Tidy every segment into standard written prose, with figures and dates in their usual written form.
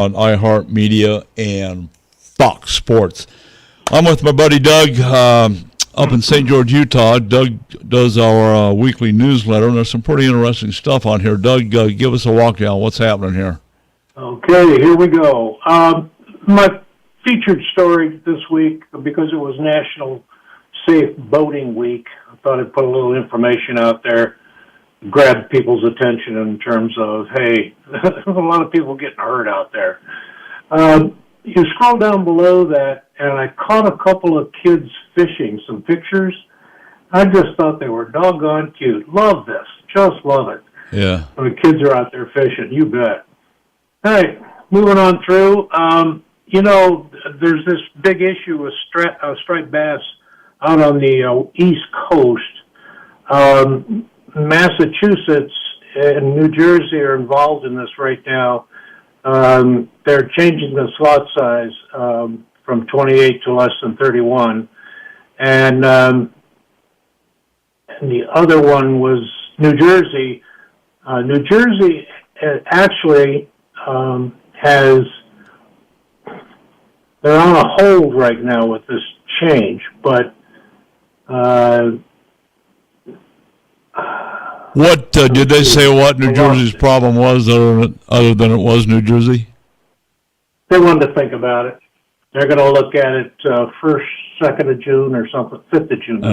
on iHeartMedia and Fox Sports. I'm with my buddy Doug up in St. George, Utah. Doug does our weekly newsletter, and there's some pretty interesting stuff on here. Doug, give us a walk down. What's happening here? Okay, here we go. My featured story this week, because it was National Safe Boating Week, I thought I'd put a little information out there, grab people's attention in terms of, hey, there's a lot of people getting hurt out there. You scroll down below that, and I caught a couple of kids fishing, some pictures. I just thought they were doggone cute. Love this. Just love it. Yeah. When the kids are out there fishing, you bet. All right, moving on through. There's this big issue with striped bass out on the East Coast. Massachusetts and New Jersey are involved in this right now. They're changing the slot size from 28 to less than 31. And the other one was New Jersey. New Jersey actually they're on a hold right now with this change, but what did they say what New Jersey's problem was other than it was New Jersey? They wanted to think about it. They're going to look at it 1st, 2nd of June or something, 5th of June.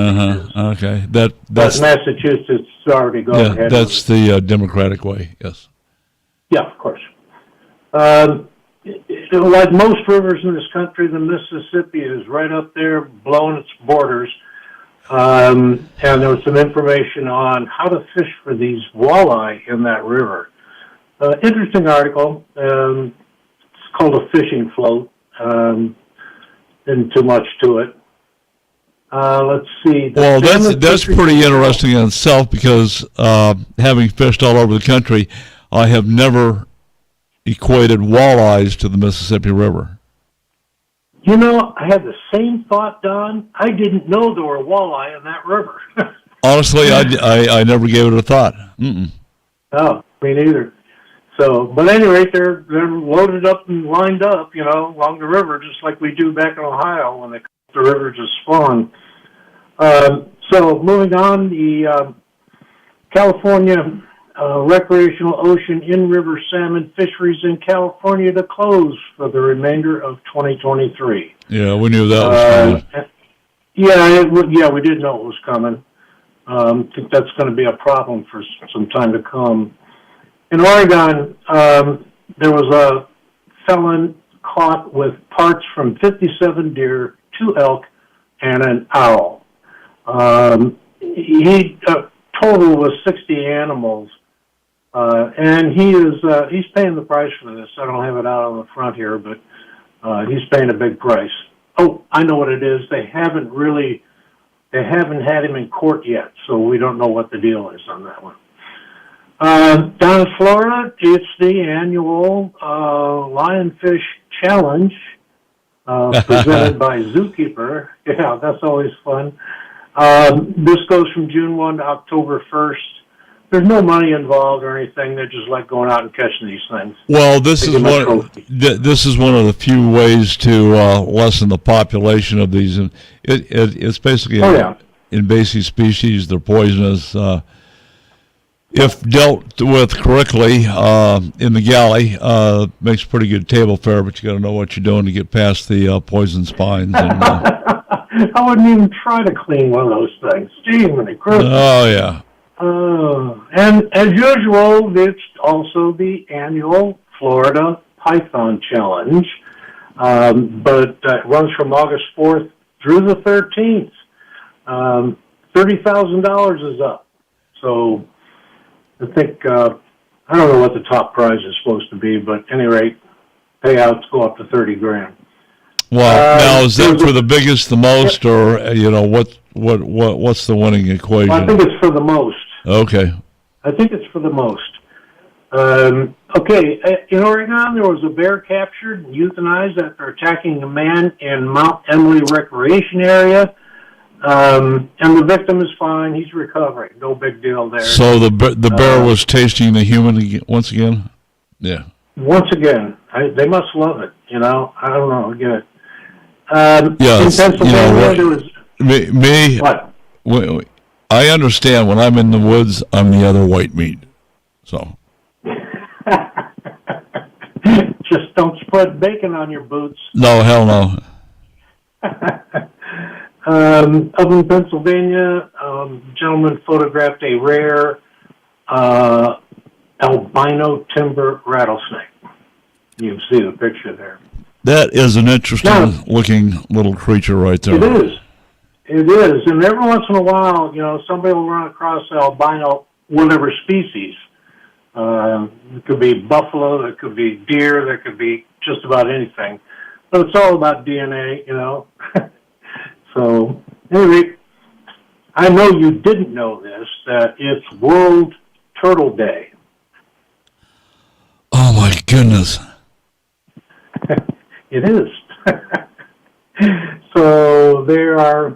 Okay. But Massachusetts already going ahead. That's the Democratic way, yes. Yeah, of course. Like most rivers in this country, the Mississippi is right up there blowing its borders. And there was some information on how to fish for these walleye in that river. Interesting article. It's called a fishing float. Isn't too much to it. Let's see. Well, that's pretty interesting in itself because having fished all over the country, I have never equated walleyes to the Mississippi River. You know, I had the same thought, Don. I didn't know there were walleye in that river. Honestly, I never gave it a thought. Mm-mm. Oh, me neither. So, but at any rate, they're loaded up and lined up, along the river, just like we do back in Ohio when they come up the river to spawn. So, moving on, the California recreational ocean in-river salmon fisheries in California to close for the remainder of 2023. Yeah, we knew that was coming. Yeah, we did know it was coming. I think that's going to be a problem for some time to come. In Oregon, there was a felon caught with parts from 57 deer, 2 elk, and an owl. He total was 60 animals, and he's paying the price for this. I don't have it out on the front here, but he's paying a big price. Oh, I know what it is. They haven't had him in court yet, so we don't know what the deal is on that one. Down in Florida, it's the annual Lionfish Challenge presented by Zookeeper. Yeah, that's always fun. This goes from June 1 to October 1st. There's no money involved or anything. They're just like going out and catching these things. Well, this is one of the few ways to lessen the population of these. And it's basically invasive species. They're poisonous. If dealt with correctly in the galley, makes pretty good table fare, but you got to know what you're doing to get past the poison spines. And, I wouldn't even try to clean one of those things. Gee, when they gross. Oh, yeah. And as usual, it's also the annual Florida Python Challenge, but it runs from August 4th through the 13th. $30,000 is up. So I think, I don't know what the top prize is supposed to be, but at any rate, payouts go up to $30,000. Well, now is that for the biggest, the most, or what's the winning equation? Well, I think it's for the most. Okay. I think it's for the most. Okay, in Oregon, there was a bear captured and euthanized after attacking a man in Mount Emily Recreation Area. And the victim is fine. He's recovering. No big deal there. So the bear was tasting the human once again? Yeah. Once again. They must love it, I don't know. Again, Yeah, in Pennsylvania, there was me. what? I understand when I'm in the woods, I'm the other white meat. So. Just don't spread bacon on your boots. No, hell no. Up in Pennsylvania, gentleman photographed a rare albino timber rattlesnake. You can see the picture there. That is an interesting looking little creature right there. It is. It is. And every once in a while, somebody will run across albino, whatever species. It could be buffalo, it could be deer, there could be just about anything. But it's all about DNA, So, anyway, I know you didn't know this, that it's World Turtle Day. Oh, my goodness. It is. So they are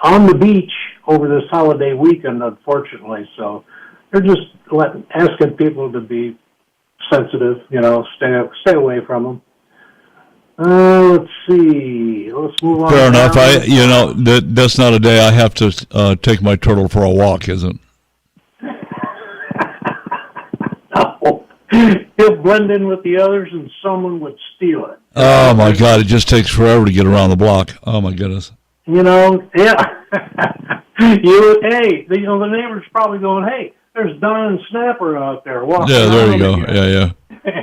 on the beach over this holiday weekend, unfortunately. So they're just asking people to be sensitive, stay away from them. Let's see. Let's move on. Fair enough. That's not a day I have to take my turtle for a walk, is it? No. He'll blend in with the others and someone would steal it. Oh, my God. It just takes forever to get around the block. Oh, my goodness. Yeah. The neighbor's probably going, hey, there's Don and Snapper out there walking around. Yeah, there you go. Again. Yeah.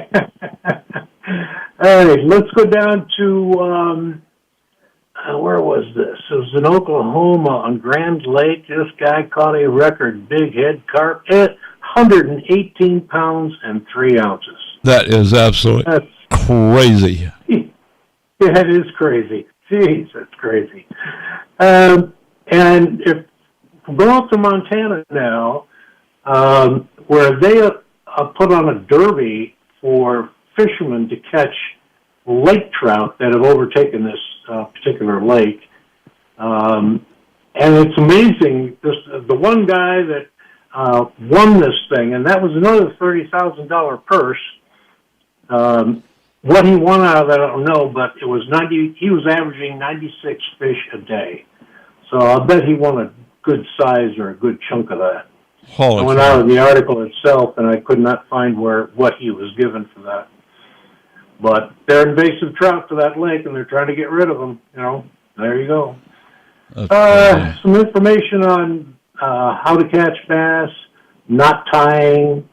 All right, let's go down to, where was this? It was in Oklahoma on Grand Lake. This guy caught a record big head carp at 118 pounds and 3 ounces. That is absolutely crazy. That is crazy. Jeez, that's crazy. And if we go up to Montana now, where they put on a derby for fishermen to catch lake trout that have overtaken this particular lake. And it's amazing, the one guy that won this thing, and that was another $30,000 purse. What he won out of that, I don't know, but it was he was averaging 96 fish a day. So I'll bet he won a good size or a good chunk of that. Holy I went out of the article itself, and I could not find what he was given for that. But they're invasive trout to that lake, and they're trying to get rid of them. There you go. Some information on how to catch bass, not tying.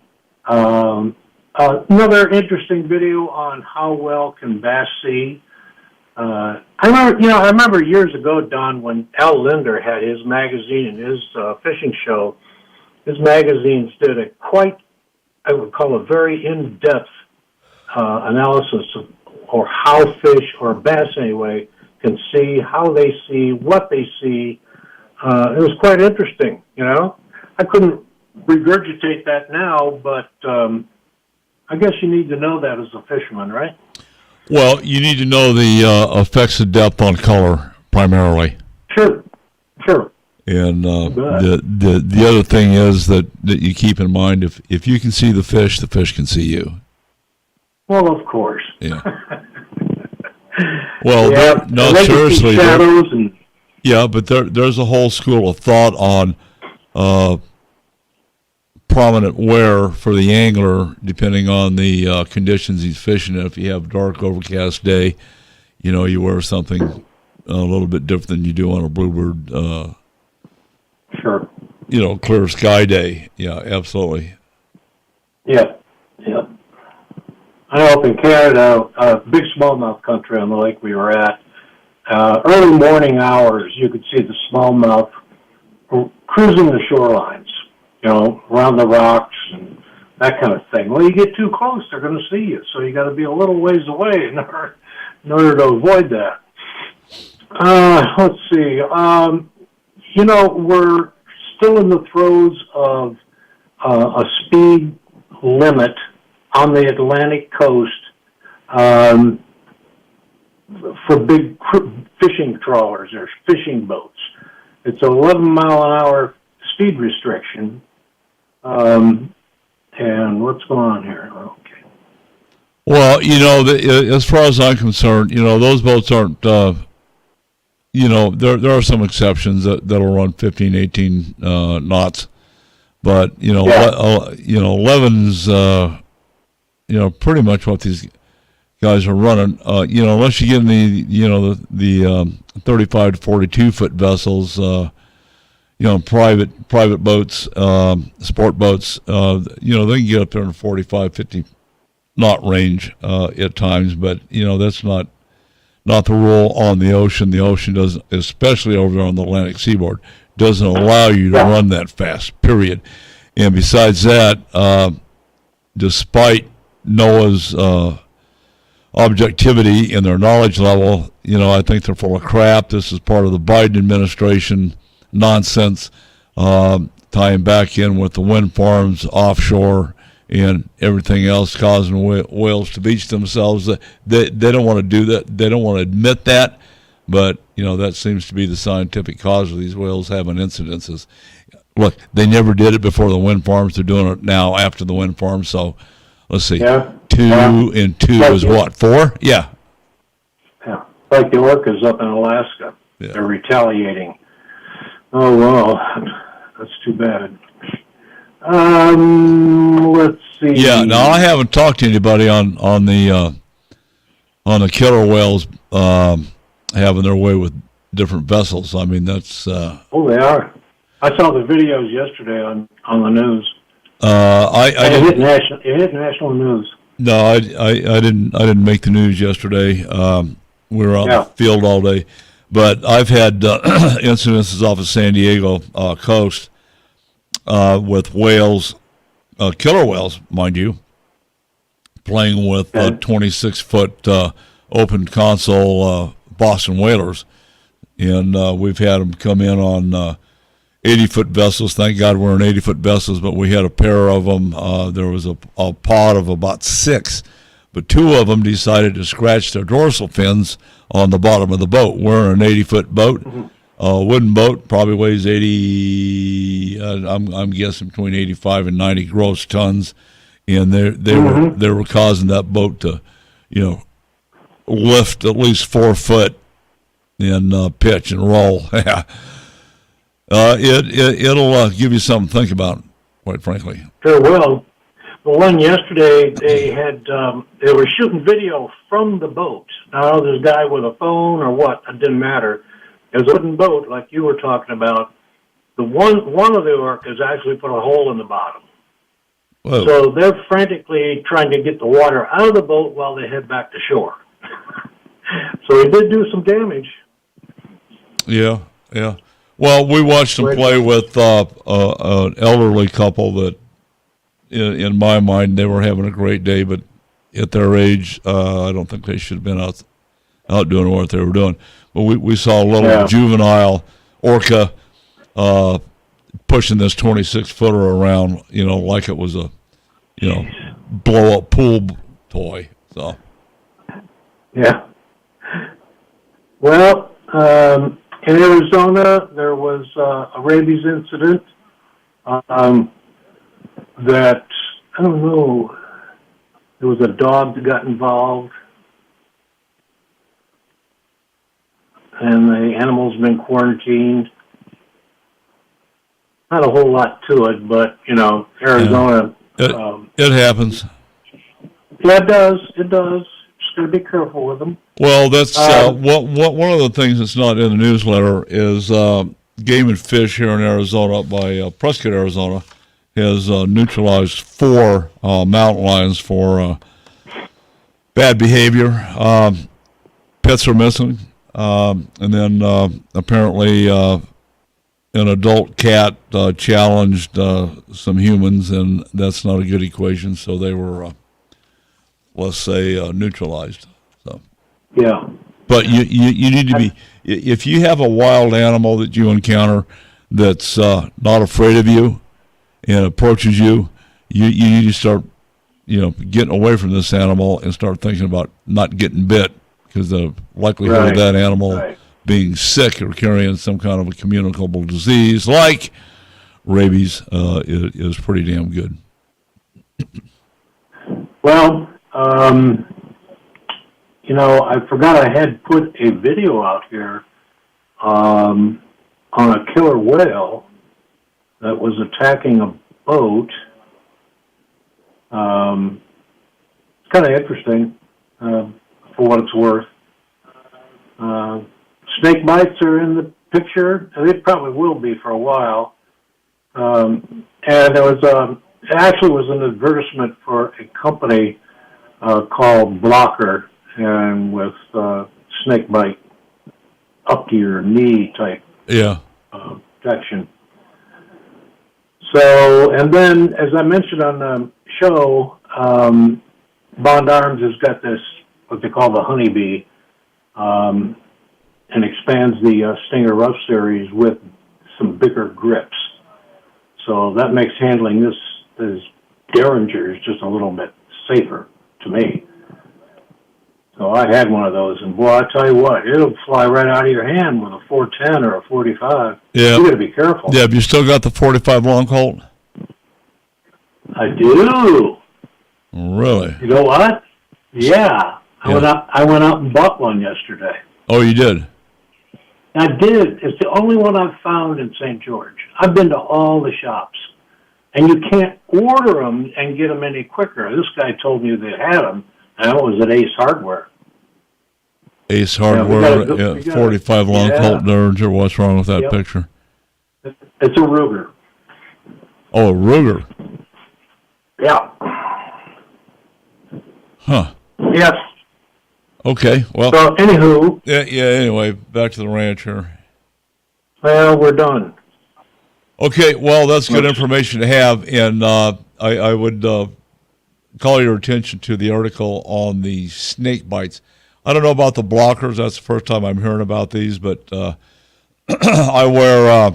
Another interesting video on how well can bass see. I remember years ago, Don, when Al Linder had his magazine and his fishing show. His magazines did I would call a very in-depth analysis of how fish, or bass anyway, can see, how they see, what they see. It was quite interesting, I couldn't regurgitate that now, but I guess you need to know that as a fisherman, right? Well, you need to know the effects of depth on color, primarily. Sure. And the other thing is that you keep in mind, if you can see the fish can see you. Well, of course. Yeah. Well, yeah, no, seriously. Shadows but there's a whole school of thought on prominent wear for the angler, depending on the conditions he's fishing in. If you have dark, overcast day, you wear something a little bit different than you do on a bluebird. Sure. Clear sky day. Yeah, absolutely. Yeah. I know up in Canada, big smallmouth country on the lake we were at, early morning hours, you could see the smallmouth cruising the shorelines, around the rocks and that kind of thing. Well, you get too close, they're going to see you, so you got to be a little ways away in order to avoid that. Let's see. We're still in the throes of a speed limit on the Atlantic coast for big fishing trawlers or fishing boats. It's an 11-mile-an-hour speed restriction. And what's going on here? Okay. Well, as far as I'm concerned, those boats aren't. There are some exceptions that'll run 15, 18 knots, but 11's pretty much what these guys are running. Unless you get in the 35 to 42 foot vessels, private boats, sport boats, they can get up there in 45, 50 knot range at times, but that's not the rule on the ocean. The ocean doesn't, especially over there on the Atlantic seaboard, doesn't allow you to run that fast, period. And besides that, despite NOAA's objectivity and their knowledge level, I think they're full of crap. This is part of the Biden administration nonsense, tying back in with the wind farms offshore and everything else, causing whales to beach themselves. They don't want to do that. They don't want to admit that, but that seems to be the scientific cause of these whales having incidences. Look, they never did it before the wind farms. They're doing it now after the wind farms. So let's see, 2 and 2 is what, 4? Yeah. Yeah, like the orcas up in Alaska. Yeah. They're retaliating. Oh well, that's too bad. Let's see. Yeah, now I haven't talked to anybody on the killer whales having their way with different vessels. I mean, that's. Oh, they are. I saw the videos yesterday on the news. It hit national news. No, I didn't make the news yesterday. We were on the field all day, but I've had incidences off of San Diego coast with whales, killer whales, mind you, playing with 26-foot open console Boston whalers, and we've had them come in on 80-foot vessels. Thank God we're in 80-foot vessels, but we had a pair of them. There was a pod of about 6, but 2 of them decided to scratch their dorsal fins on the bottom of the boat. We're in an 80-foot boat. Wooden boat, probably weighs 80. I'm guessing between 85 and 90 gross tons, and they were causing that boat to, lift at least 4 foot and pitch and roll. It'll give you something to think about, quite frankly. Sure will. The one yesterday, they were shooting video from the boat. Now, this guy with a phone or what, it didn't matter. It was a wooden boat, like you were talking about. The one of the orcas actually put a hole in the bottom. Whoa. So they're frantically trying to get the water out of the boat while they head back to shore. So he did do some damage. Yeah. Well, we watched them play with an elderly couple that, in my mind, they were having a great day, but at their age, I don't think they should have been out doing what they were doing. But we saw a little juvenile orca pushing this 26-footer around, like it was a, blow-up pool toy. So. Yeah. Well, in Arizona, there was a rabies incident that, I don't know, there was a dog that got involved, and the animal's been quarantined. Not a whole lot to it, but, Arizona... It happens. Yeah, it does. Just got to be careful with them. Well, that's one of the things that's not in the newsletter is Game and Fish here in Arizona, up by Prescott, Arizona, has neutralized 4 mountain lions for bad behavior. Pets are missing, and then apparently an adult cat challenged some humans, and that's not a good equation. So they were, let's say, neutralized. So. Yeah. But you need to be, if you have a wild animal that you encounter that's not afraid of you and approaches you, you need to start, getting away from this animal and start thinking about not getting bit, because the likelihood of that animal being sick or carrying some kind of a communicable disease like rabies is pretty damn good. Well, I forgot I had put a video out here on a killer whale that was attacking a boat. It's kind of interesting, for what it's worth. Snake bites are in the picture. They probably will be for a while. And there was it actually was an advertisement for a company called Blocker, and with snake bite up to your knee type protection. So, and then as I mentioned on the show, Bond Arms has got this what they call the Honeybee, and expands the Stinger Rough series with some bigger grips. So that makes handling this Derringers just a little bit safer to me. So I had one of those, and boy, I tell you what, it'll fly right out of your hand with a 410 or a 45. Yeah. You got to be careful. Yeah, have you still got the 45 long Colt? I do. Really? You know what? Yeah. I went out and bought one yesterday. Oh, you did? I did. It's the only one I've found in St. George. I've been to all the shops, and you can't order them and get them any quicker. This guy told me they had them, and it was at Ace Hardware. Ace Hardware, 45 long Colt Derringer. What's wrong with that picture? It's a Ruger. Oh, a Ruger. Yeah. Huh. Yes. Okay, well. So, anywho. Yeah, anyway, back to the ranch here. Well, we're done. Okay, well, that's good information to have, and I would call your attention to the article on the snake bites. I don't know about the blockers. That's the first time I'm hearing about these, but I wear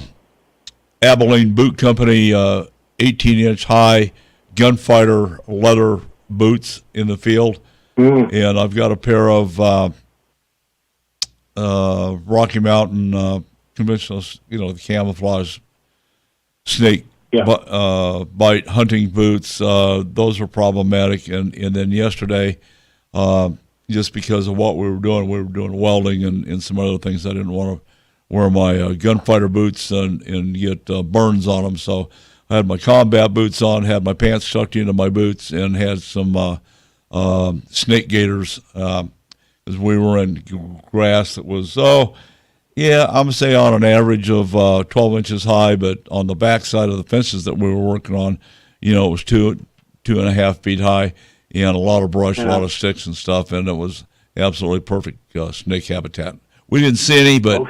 Abilene Boot Company 18-inch high gunfighter leather boots in the field, and I've got a pair of Rocky Mountain conventional, the camouflage snake bite hunting boots. Those are problematic, and then yesterday, just because of what we were doing welding and some other things, I didn't want to wear my gunfighter boots and get burns on them, so I had my combat boots on, had my pants tucked into my boots, and had some snake gaiters as we were in grass that was, I'm going to say on an average of 12 inches high, but on the back side of the fences that we were working on, it was 2.5 feet high, and a lot of brush, a lot of sticks and stuff, and it was absolutely perfect snake habitat. We didn't see any, but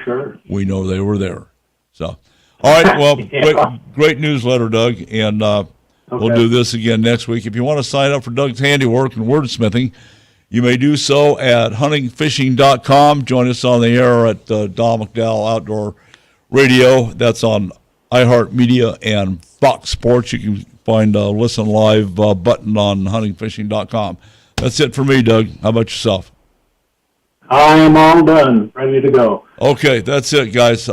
we know they were there. So, all right, well, great newsletter, Doug, and we'll do this again next week. If you want to sign up for Doug's handiwork and wordsmithing, you may do so at huntingfishing.com. Join us on the air at Don McDowell Outdoor Radio. That's on iHeartMedia and Fox Sports. You can find a listen live button on huntingfishing.com. That's it for me, Doug. How about yourself? I am all done, ready to go. Okay, that's it, guys.